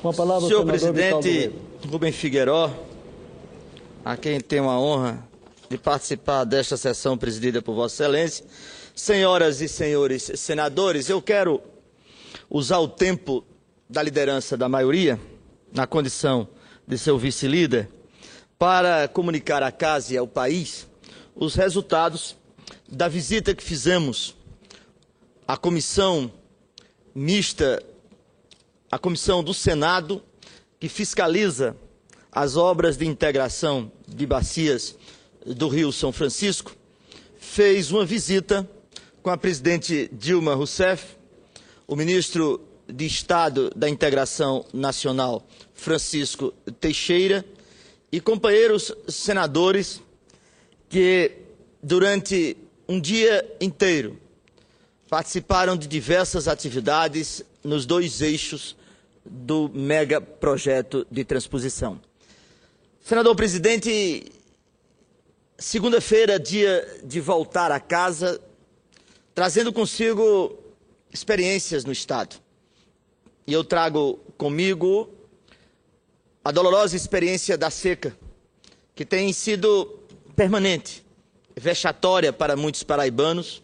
Com a palavra, senhor senador presidente Rubem Figueiró, a quem tenho a honra de participar desta sessão presidida por Vossa Excelência, senhoras e senhores senadores, eu quero usar o tempo da liderança da maioria, na condição de seu vice-líder, para comunicar à casa e ao país os resultados da visita que fizemos à comissão mista, a comissão do Senado, que fiscaliza as obras de integração de bacias do Rio São Francisco, fez uma visita com a presidente Dilma Rousseff, o ministro de Estado da Integração Nacional, Francisco Teixeira, e companheiros senadores que, durante um dia inteiro, participaram de diversas atividades nos dois eixos do mega projeto de transposição. Senador presidente, segunda-feira, dia de voltar a casa, trazendo consigo experiências no Estado. E eu trago comigo a dolorosa experiência da seca, que tem sido permanente, vexatória para muitos paraibanos,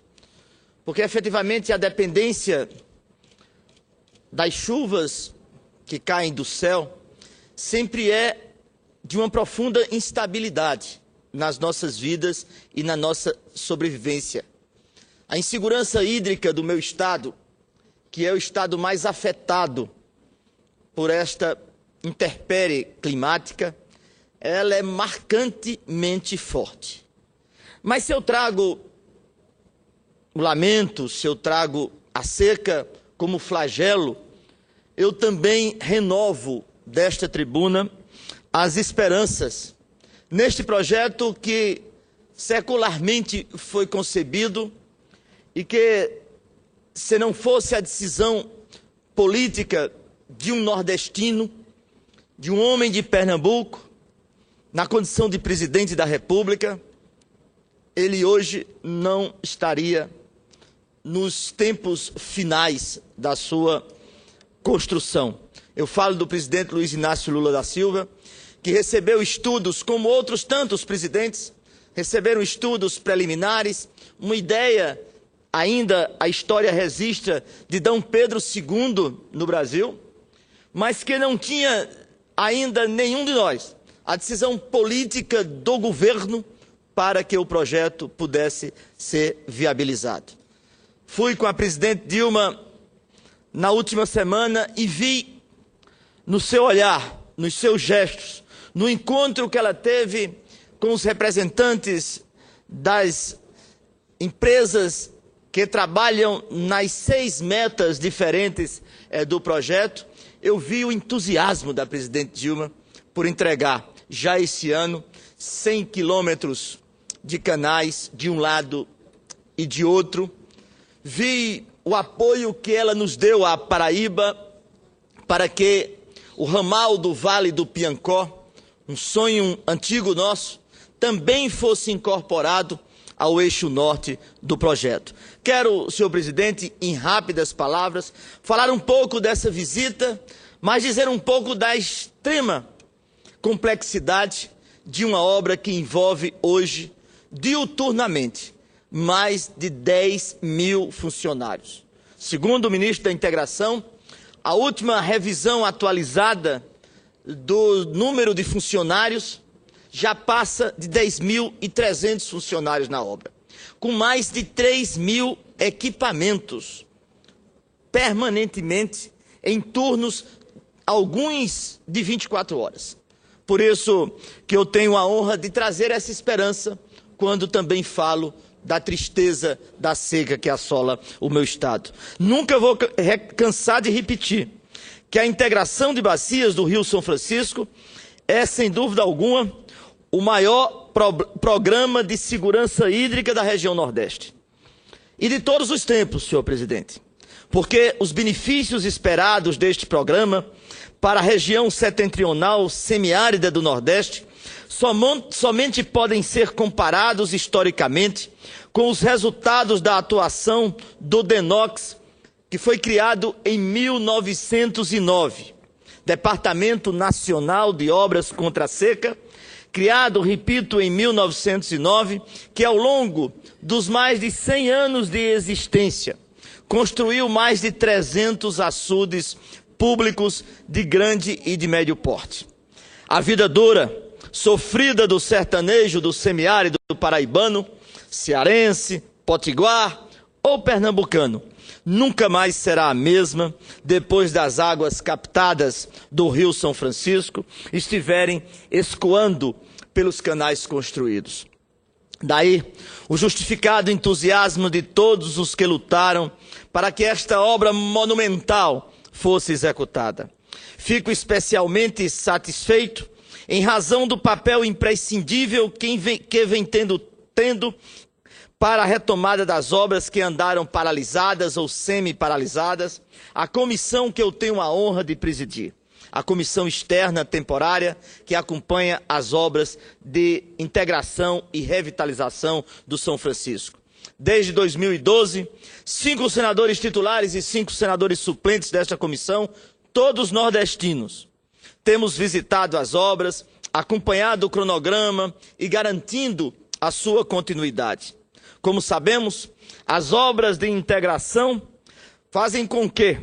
porque efetivamente a dependência das chuvas que caem do céu sempre é de uma profunda instabilidade nas nossas vidas e na nossa sobrevivência. A insegurança hídrica do meu estado, que é o estado mais afetado por esta intempérie climática, ela é marcantemente forte. Mas se eu trago o lamento, se eu trago a seca como flagelo, eu também renovo desta tribuna as esperanças neste projeto que secularmente foi concebido e que, se não fosse a decisão política de um nordestino, de um homem de Pernambuco, na condição de presidente da República, ele hoje não estaria nos tempos finais da sua construção. Eu falo do presidente Luiz Inácio Lula da Silva, que recebeu estudos, como outros tantos presidentes, receberam estudos preliminares, uma ideia, ainda a história registra, de Dom Pedro II no Brasil, mas que não tinha ainda nenhum de nós a decisão política do governo para que o projeto pudesse ser viabilizado. Fui com a presidente Dilma na última semana e vi no seu olhar, nos seus gestos, no encontro que ela teve com os representantes das empresas que trabalham nas 6 metas diferentes do projeto, eu vi o entusiasmo da presidente Dilma por entregar, já esse ano, 100 quilômetros de canais de um lado e de outro. Vi o apoio que ela nos deu à Paraíba para que o ramal do Vale do Piancó, um sonho antigo nosso, também fosse incorporado ao eixo norte do projeto. Quero, senhor presidente, em rápidas palavras, falar um pouco dessa visita, mas dizer um pouco da extrema complexidade de uma obra que envolve hoje, diuturnamente, mais de 10 mil funcionários. Segundo o ministro da Integração, a última revisão atualizada do número de funcionários já passa de 10.300 funcionários na obra, com mais de 3.000 equipamentos, permanentemente em turnos, alguns de 24 horas. Por isso que eu tenho a honra de trazer essa esperança quando também falo da tristeza da seca que assola o meu estado. Nunca vou cansar de repetir que a integração de bacias do Rio São Francisco é, sem dúvida alguma, o maior programa de segurança hídrica da região Nordeste. E de todos os tempos, senhor presidente, porque os benefícios esperados deste programa para a região setentrional semiárida do Nordeste somente podem ser comparados historicamente com os resultados da atuação do DENOX, que foi criado em 1909, Departamento Nacional de Obras contra a Seca, criado, repito, em 1909, que ao longo dos mais de 100 anos de existência, construiu mais de 300 açudes públicos de grande e de médio porte. A vida dura, sofrida do sertanejo do semiárido paraibano, cearense, potiguar ou pernambucano, nunca mais será a mesma depois das águas captadas do Rio São Francisco estiverem escoando pelos canais construídos. Daí, o justificado entusiasmo de todos os que lutaram para que esta obra monumental fosse executada. Fico especialmente satisfeito em razão do papel imprescindível que vem tendo para a retomada das obras que andaram paralisadas ou semi-paralisadas, a comissão que eu tenho a honra de presidir, a comissão externa temporária que acompanha as obras de integração e revitalização do São Francisco. Desde 2012, 5 senadores titulares e 5 senadores suplentes desta comissão, todos nordestinos, temos visitado as obras, acompanhado o cronograma e garantindo a sua continuidade. Como sabemos, as obras de integração fazem com que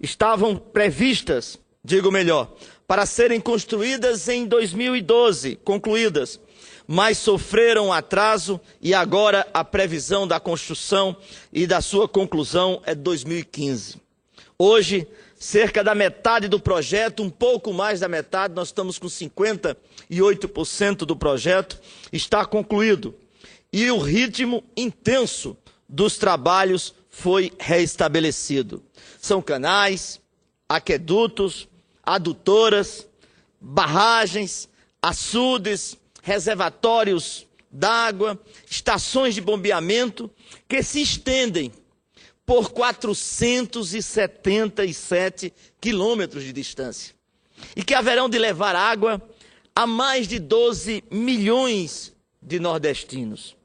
estavam previstas, digo melhor, para serem construídas em 2012, concluídas, mas sofreram atraso e agora a previsão da construção e da sua conclusão é 2015. Hoje, cerca da metade do projeto, um pouco mais da metade, nós estamos com 58% do projeto, está concluído. E o ritmo intenso dos trabalhos foi reestabelecido. São canais, aquedutos, adutoras, barragens, açudes, reservatórios d'água, estações de bombeamento que se estendem por 477 quilômetros de distância e que haverão de levar água a mais de 12 milhões de nordestinos.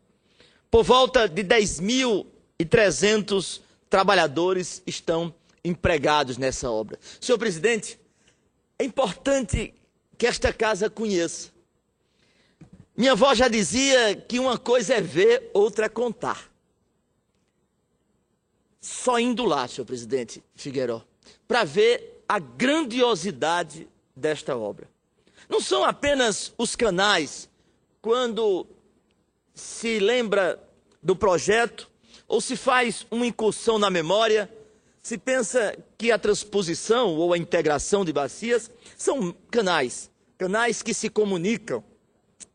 Por volta de 10.300 trabalhadores estão empregados nessa obra. Senhor presidente, é importante que esta casa conheça. Minha avó já dizia que uma coisa é ver, outra é contar. Só indo lá, senhor presidente Figueiró, para ver a grandiosidade desta obra. Não são apenas os canais, quando se lembra do projeto ou se faz uma incursão na memória, se pensa que a transposição ou a integração de bacias são canais que se comunicam.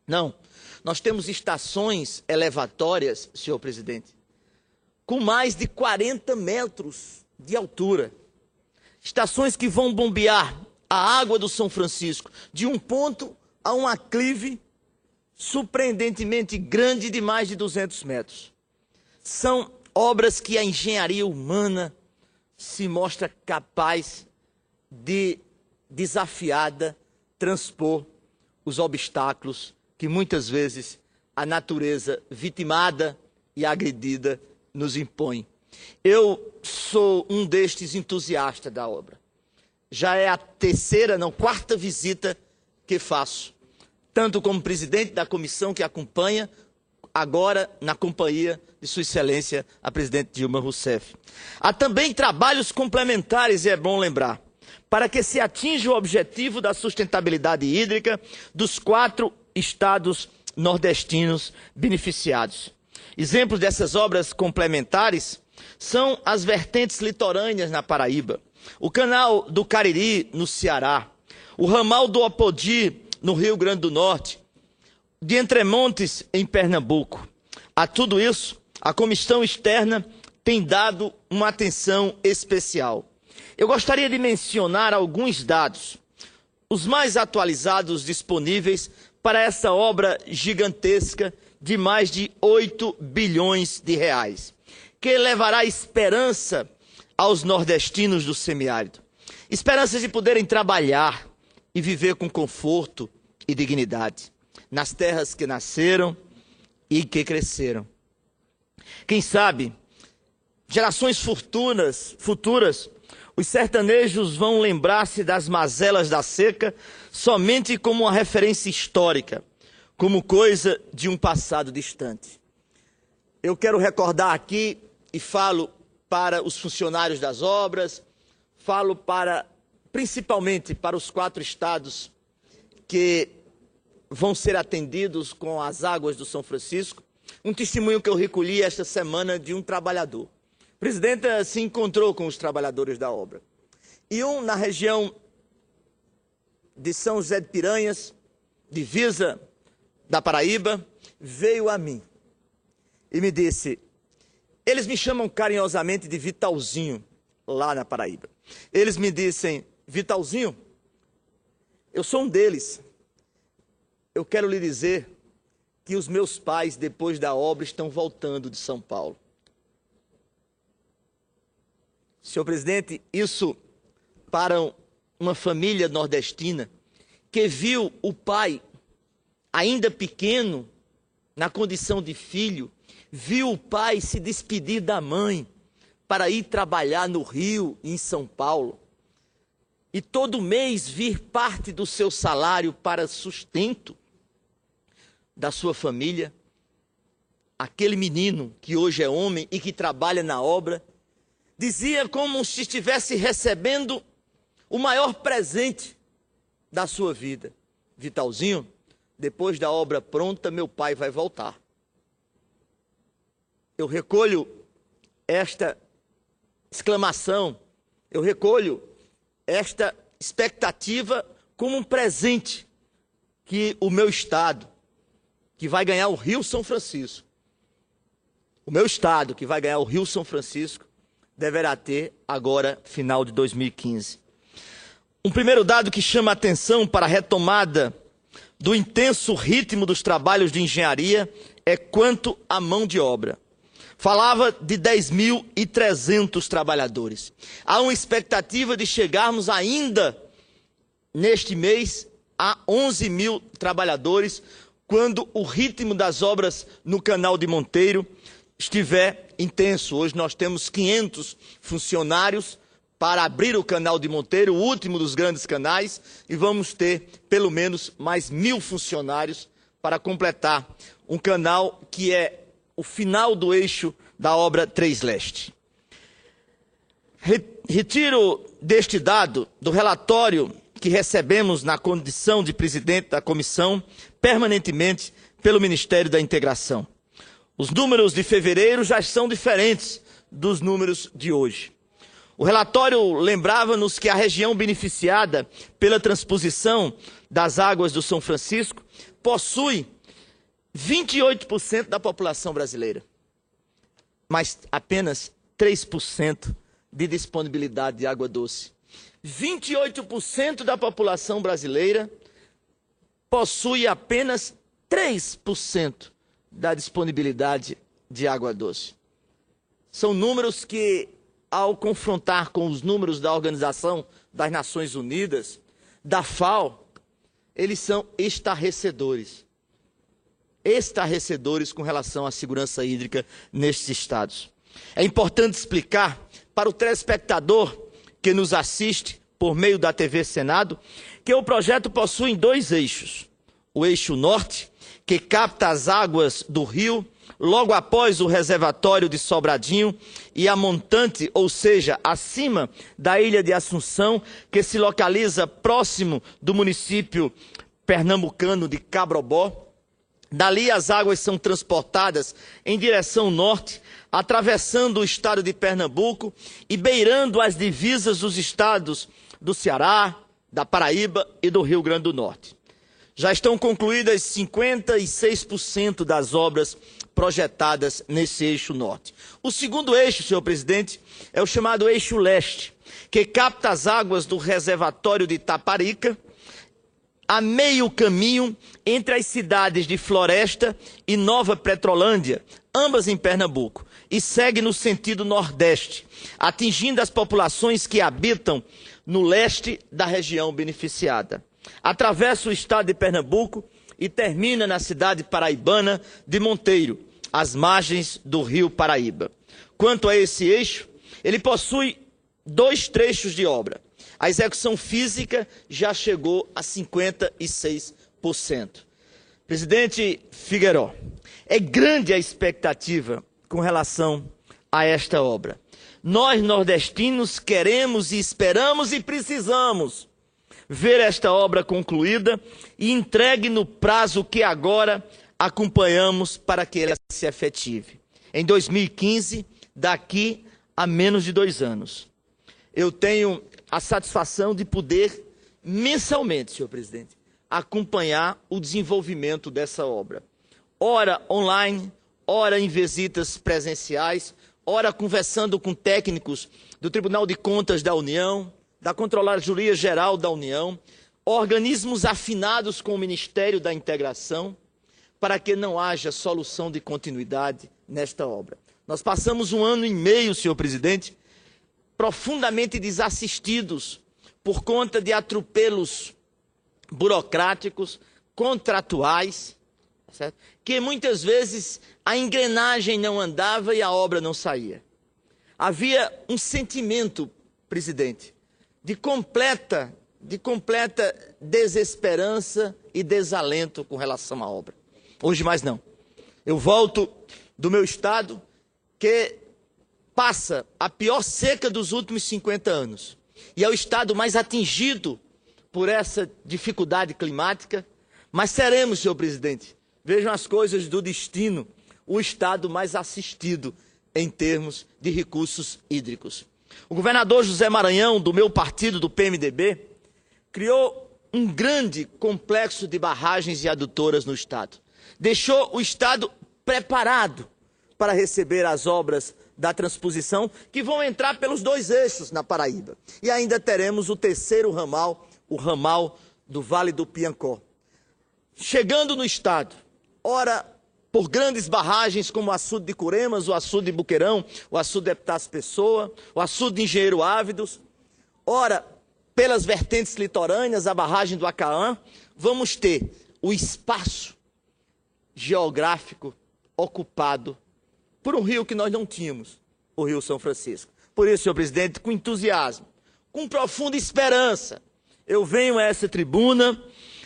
Não, nós temos estações elevatórias, senhor presidente, com mais de 40 metros de altura. Estações que vão bombear a água do São Francisco de um ponto a um aclive surpreendentemente grande de mais de 200 metros. São obras que a engenharia humana se mostra capaz de, desafiada, transpor os obstáculos que muitas vezes a natureza vitimada e agredida nos impõe. Eu sou um destes entusiastas da obra. Já é a quarta visita que faço, tanto como presidente da comissão que acompanha, agora na companhia de Sua Excelência, a presidente Dilma Rousseff. Há também trabalhos complementares, e é bom lembrar, para que se atinja o objetivo da sustentabilidade hídrica dos 4 estados nordestinos beneficiados. Exemplos dessas obras complementares são as vertentes litorâneas na Paraíba, o canal do Cariri no Ceará, o ramal do Apodi no Rio Grande do Norte, de Entremontes em Pernambuco. A tudo isso, a comissão externa tem dado uma atenção especial. Eu gostaria de mencionar alguns dados, os mais atualizados disponíveis para essa obra gigantesca de mais de 8 bilhões de reais, que levará esperança aos nordestinos do semiárido. Esperança de poderem trabalhar e viver com conforto e dignidade nas terras que nasceram e que cresceram. Quem sabe, gerações futuras, Os sertanejos vão lembrar-se das mazelas da seca somente como uma referência histórica, como coisa de um passado distante. Eu quero recordar aqui e falo para os funcionários das obras, falo principalmente para os 4 estados que vão ser atendidos com as águas do São Francisco, um testemunho que eu recolhi esta semana de um trabalhador. O presidente se encontrou com os trabalhadores da obra. E na região de São José de Piranhas, divisa da Paraíba, veio a mim e me disse: eles me chamam carinhosamente de Vitalzinho, lá na Paraíba. Eles me dizem: Vitalzinho, eu sou um deles. Eu quero lhe dizer que os meus pais, depois da obra, estão voltando de São Paulo. Senhor presidente, isso para uma família nordestina que viu o pai, ainda pequeno, na condição de filho, viu o pai se despedir da mãe para ir trabalhar no Rio e em São Paulo. E todo mês vir parte do seu salário para sustento da sua família. Aquele menino que hoje é homem e que trabalha na obra, dizia como se estivesse recebendo o maior presente da sua vida: Vitalzinho, depois da obra pronta, meu pai vai voltar. Eu recolho esta exclamação, eu recolho esta expectativa como um presente que o meu estado, que vai ganhar o Rio São Francisco, o meu estado, que vai ganhar o Rio São Francisco, deverá ter agora, final de 2015. Um primeiro dado que chama a atenção para a retomada do intenso ritmo dos trabalhos de engenharia é quanto à mão de obra. Falava de 10.300 trabalhadores. Há uma expectativa de chegarmos ainda neste mês a 11.000 trabalhadores, quando o ritmo das obras no Canal de Monteiro estiver intenso. Hoje nós temos 500 funcionários para abrir o Canal de Monteiro, o último dos grandes canais, e vamos ter pelo menos mais 1.000 funcionários para completar um canal que é o final do eixo da obra 3 Leste. Retiro deste dado do relatório que recebemos na condição de presidente da comissão permanentemente pelo Ministério da Integração. Os números de fevereiro já são diferentes dos números de hoje. O relatório lembrava-nos que a região beneficiada pela transposição das águas do São Francisco possui 28% da população brasileira, mas apenas 3% de disponibilidade de água doce. 28% da população brasileira possui apenas 3% da disponibilidade de água doce. São números que, ao confrontar com os números da Organização das Nações Unidas, da FAO, eles são estarrecedores. Estarrecedores com relação à segurança hídrica nestes estados. É importante explicar para o telespectador que nos assiste por meio da TV Senado que o projeto possui 2 eixos. O eixo norte, que capta as águas do rio logo após o reservatório de Sobradinho, e a montante, ou seja, acima da ilha de Assunção, que se localiza próximo do município pernambucano de Cabrobó. Dali as águas são transportadas em direção norte, atravessando o estado de Pernambuco e beirando as divisas dos estados do Ceará, da Paraíba e do Rio Grande do Norte. Já estão concluídas 56% das obras projetadas nesse eixo norte. O segundo eixo, senhor presidente, é o chamado eixo leste, que capta as águas do reservatório de Itaparica, a meio caminho entre as cidades de Floresta e Nova Petrolândia, ambas em Pernambuco, e segue no sentido nordeste, atingindo as populações que habitam no leste da região beneficiada. Atravessa o estado de Pernambuco e termina na cidade paraibana de Monteiro, às margens do rio Paraíba. Quanto a esse eixo, ele possui 2 trechos de obra. A execução física já chegou a 56%. Presidente Figueiró, é grande a expectativa com relação a esta obra. Nós, nordestinos, queremos e esperamos e precisamos ver esta obra concluída e entregue no prazo que agora acompanhamos para que ela se efetive. Em 2015, daqui a menos de 2 anos. Eu tenho a satisfação de poder, mensalmente, senhor presidente, acompanhar o desenvolvimento dessa obra. Ora online, ora em visitas presenciais, ora conversando com técnicos do Tribunal de Contas da União, da Controladoria Geral da União, organismos afinados com o Ministério da Integração, para que não haja solução de continuidade nesta obra. Nós passamos 1 ano e meio, senhor presidente, profundamente desassistidos por conta de atropelos burocráticos, contratuais, certo? Que muitas vezes a engrenagem não andava e a obra não saía. Havia um sentimento, presidente, de completa desesperança e desalento com relação à obra. Hoje mais não. Eu volto do meu estado, que passa a pior seca dos últimos 50 anos. E é o estado mais atingido por essa dificuldade climática. Mas seremos, senhor presidente, vejam as coisas do destino, o estado mais assistido em termos de recursos hídricos. O governador José Maranhão, do meu partido, do PMDB, criou um grande complexo de barragens e adutoras no estado. Deixou o estado preparado para receber as obras da transposição, que vão entrar pelos 2 eixos na Paraíba. E ainda teremos o 3º ramal, o ramal do Vale do Piancó. Chegando no estado, ora por grandes barragens como o açude de Curemas, o açude de Buqueirão, o açude de Epitácio Pessoa, o açude de Engenheiro Ávidos, ora pelas vertentes litorâneas, a barragem do Acaã, vamos ter o espaço geográfico ocupado por um rio que nós não tínhamos, o Rio São Francisco. Por isso, senhor presidente, com entusiasmo, com profunda esperança, eu venho a essa tribuna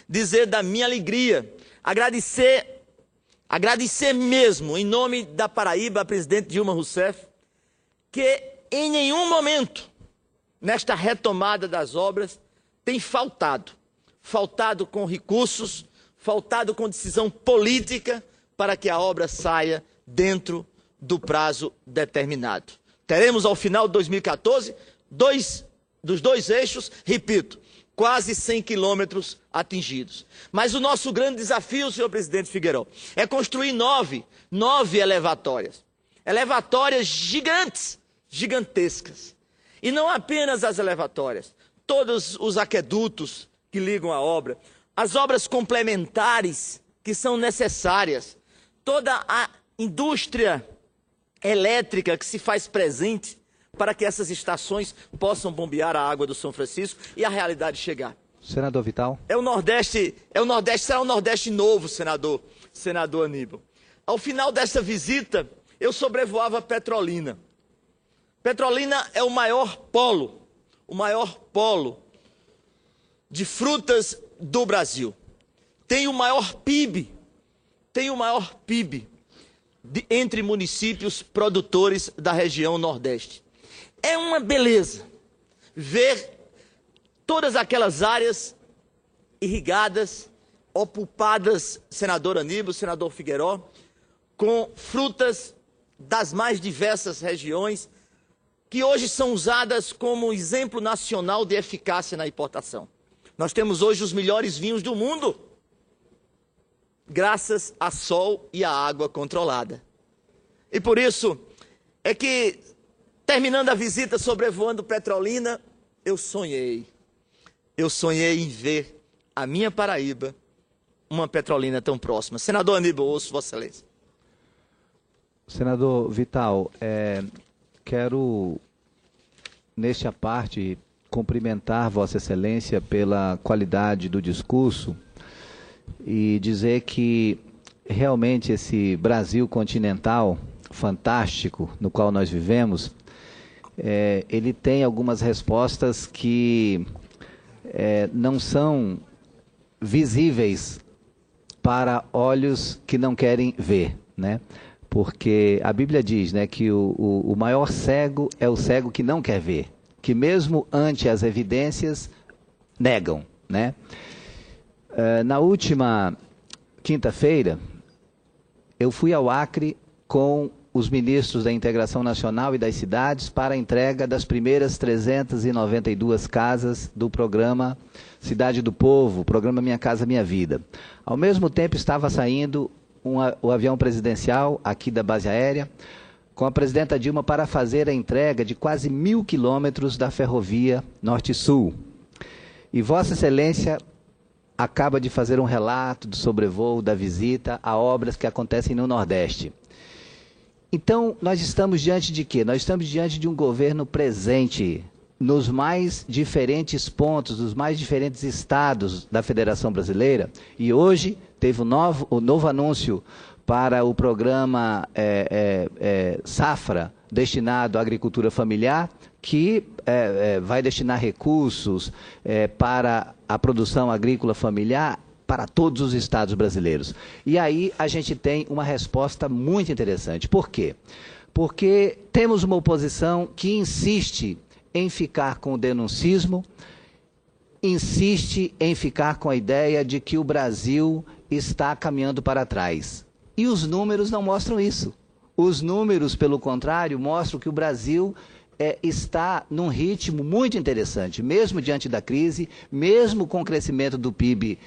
dizer da minha alegria, agradecer mesmo, em nome da Paraíba, a presidente Dilma Rousseff, que em nenhum momento, nesta retomada das obras, tem faltado com recursos, faltado com decisão política para que a obra saia dentro do prazo determinado. Teremos ao final de 2014, dos 2 eixos, repito, quase 100 quilômetros atingidos. Mas o nosso grande desafio, senhor presidente Figueiró, é construir 9 elevatórias. Elevatórias gigantes, gigantescas. E não apenas as elevatórias, todos os aquedutos que ligam a obra, as obras complementares que são necessárias, toda a indústria elétrica que se faz presente para que essas estações possam bombear a água do São Francisco e a realidade chegar. Senador Vital. Será um Nordeste novo, senador Aníbal. Ao final dessa visita, eu sobrevoava Petrolina. Petrolina é o maior polo de frutas do Brasil. Tem o maior PIB entre municípios produtores da região Nordeste. É uma beleza ver todas aquelas áreas irrigadas, ocupadas, senador Aníbal, senador Figueiró, com frutas das mais diversas regiões, que hoje são usadas como exemplo nacional de eficácia na importação. Nós temos hoje os melhores vinhos do mundo, graças a sol e a água controlada. E por isso é que, terminando a visita sobrevoando Petrolina, eu sonhei em ver a minha Paraíba, uma Petrolina tão próxima. Senador Aníbal, ouço Vossa Excelência. Senador Vital, quero, nesta parte, cumprimentar Vossa Excelência pela qualidade do discurso e dizer que realmente esse Brasil continental fantástico no qual nós vivemos ele tem algumas respostas que não são visíveis para olhos que não querem ver, né? Porque a Bíblia diz, né, que o maior cego é o cego que não quer ver, que mesmo ante as evidências negam, né? Na última quinta-feira, eu fui ao Acre com os ministros da Integração Nacional e das Cidades para a entrega das primeiras 392 casas do programa Cidade do Povo, programa Minha Casa Minha Vida. Ao mesmo tempo estava saindo o avião presidencial aqui da base aérea, com a presidenta Dilma para fazer a entrega de quase 1.000 quilômetros da ferrovia Norte-Sul. E Vossa Excelência acaba de fazer um relato do sobrevoo, da visita a obras que acontecem no Nordeste. Então, nós estamos diante de quê? Nós estamos diante de um governo presente nos mais diferentes pontos, dos mais diferentes estados da Federação Brasileira. E hoje teve o novo anúncio para o programa Safra, destinado à agricultura familiar, que vai destinar recursos para a produção agrícola familiar para todos os estados brasileiros. E aí a gente tem uma resposta muito interessante. Por quê? Porque temos uma oposição que insiste em ficar com o denuncismo, insiste em ficar com a ideia de que o Brasil está caminhando para trás. E os números não mostram isso. Os números, pelo contrário, mostram que o Brasil está num ritmo muito interessante, mesmo diante da crise, mesmo com o crescimento do PIB,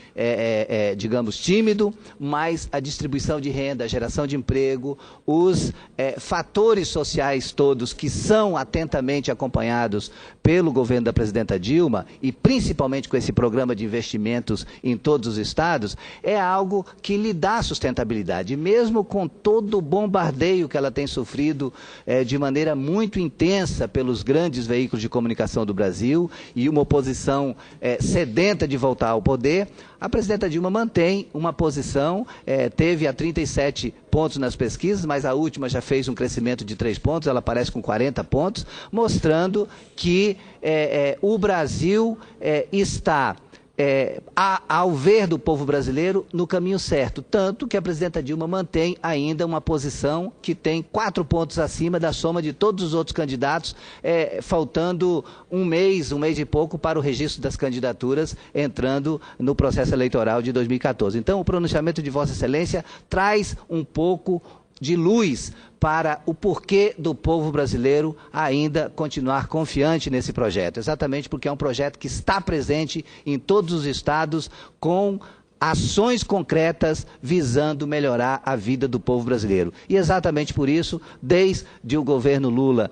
digamos, tímido, mas a distribuição de renda, a geração de emprego, os fatores sociais todos que são atentamente acompanhados pelo governo da presidenta Dilma, e principalmente com esse programa de investimentos em todos os estados, é algo que lhe dá sustentabilidade, mesmo com todo o bombardeio que ela tem sofrido de maneira muito intensa pelos grandes veículos de comunicação do Brasil e uma oposição sedenta de voltar ao poder. A presidenta Dilma mantém uma posição, teve a 37 pontos nas pesquisas, mas a última já fez um crescimento de 3 pontos, ela aparece com 40 pontos, mostrando que o Brasil está, ao ver do povo brasileiro, no caminho certo. Tanto que a presidenta Dilma mantém ainda uma posição que tem 4 pontos acima da soma de todos os outros candidatos, faltando um mês e pouco para o registro das candidaturas entrando no processo eleitoral de 2014. Então, o pronunciamento de Vossa Excelência traz um pouco de luz para o porquê do povo brasileiro ainda continuar confiante nesse projeto. Exatamente porque é um projeto que está presente em todos os estados com ações concretas visando melhorar a vida do povo brasileiro. E exatamente por isso, desde o governo Lula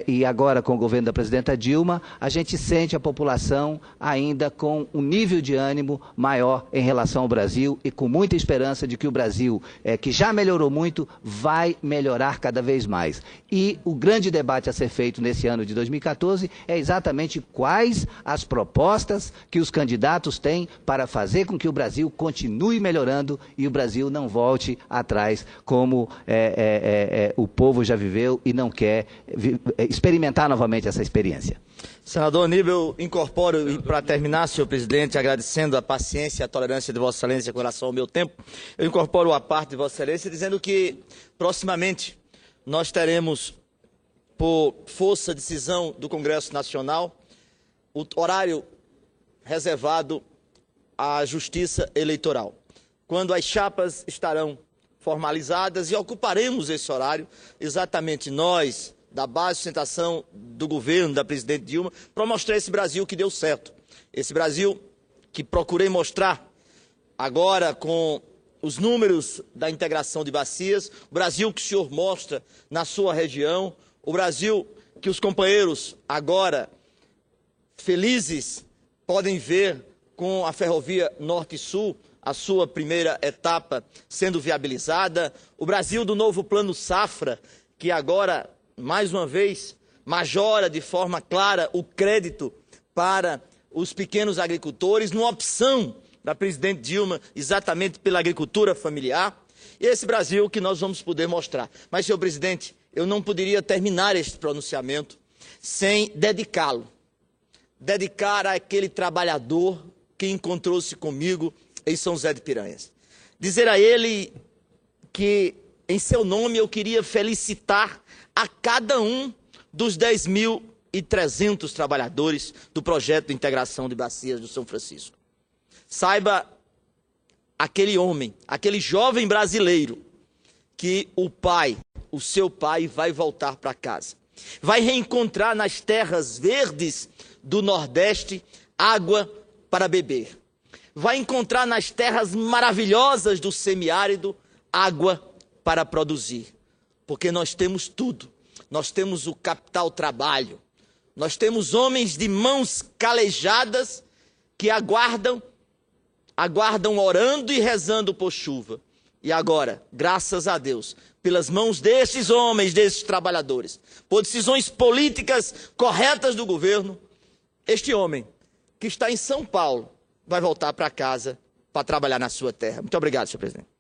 e agora com o governo da presidenta Dilma, a gente sente a população ainda com um nível de ânimo maior em relação ao Brasil e com muita esperança de que o Brasil, que já melhorou muito, vai melhorar cada vez mais. E o grande debate a ser feito nesse ano de 2014 é exatamente quais as propostas que os candidatos têm para fazer com que o Brasil continue melhorando e o Brasil não volte atrás como o povo já viveu e não quer experimentar novamente essa experiência. Senador Aníbal, eu incorporo, e para terminar, senhor presidente, agradecendo a paciência e a tolerância de Vossa Excelência com relação ao meu tempo, eu incorporo a parte de Vossa Excelência dizendo que, proximamente, nós teremos, por força de decisão do Congresso Nacional, o horário reservado à Justiça Eleitoral, quando as chapas estarão formalizadas e ocuparemos esse horário, exatamente nós, da base de sustentação do governo, da presidente Dilma, para mostrar esse Brasil que deu certo. Esse Brasil que procurei mostrar agora com os números da integração de bacias, o Brasil que o senhor mostra na sua região, o Brasil que os companheiros agora felizes podem ver com a ferrovia Norte-Sul, a sua primeira etapa sendo viabilizada, o Brasil do novo Plano Safra, que agora, mais uma vez, majora de forma clara o crédito para os pequenos agricultores, numa opção da presidente Dilma exatamente pela agricultura familiar, e esse Brasil que nós vamos poder mostrar. Mas, senhor presidente, eu não poderia terminar este pronunciamento sem dedicá-lo. Dedicar àquele trabalhador que encontrou-se comigo em São José de Piranhas. Dizer a ele que, em seu nome, eu queria felicitar a cada um dos 10.300 trabalhadores do projeto de integração de bacias do São Francisco. Saiba, aquele homem, aquele jovem brasileiro, que o seu pai, vai voltar para casa. Vai reencontrar nas terras verdes do Nordeste água para beber. Vai encontrar nas terras maravilhosas do semiárido água para produzir. Porque nós temos tudo. Nós temos o capital trabalho. Nós temos homens de mãos calejadas que aguardam orando e rezando por chuva. E agora, graças a Deus, pelas mãos desses homens, desses trabalhadores, por decisões políticas corretas do governo, este homem que está em São Paulo vai voltar para casa para trabalhar na sua terra. Muito obrigado, senhor presidente.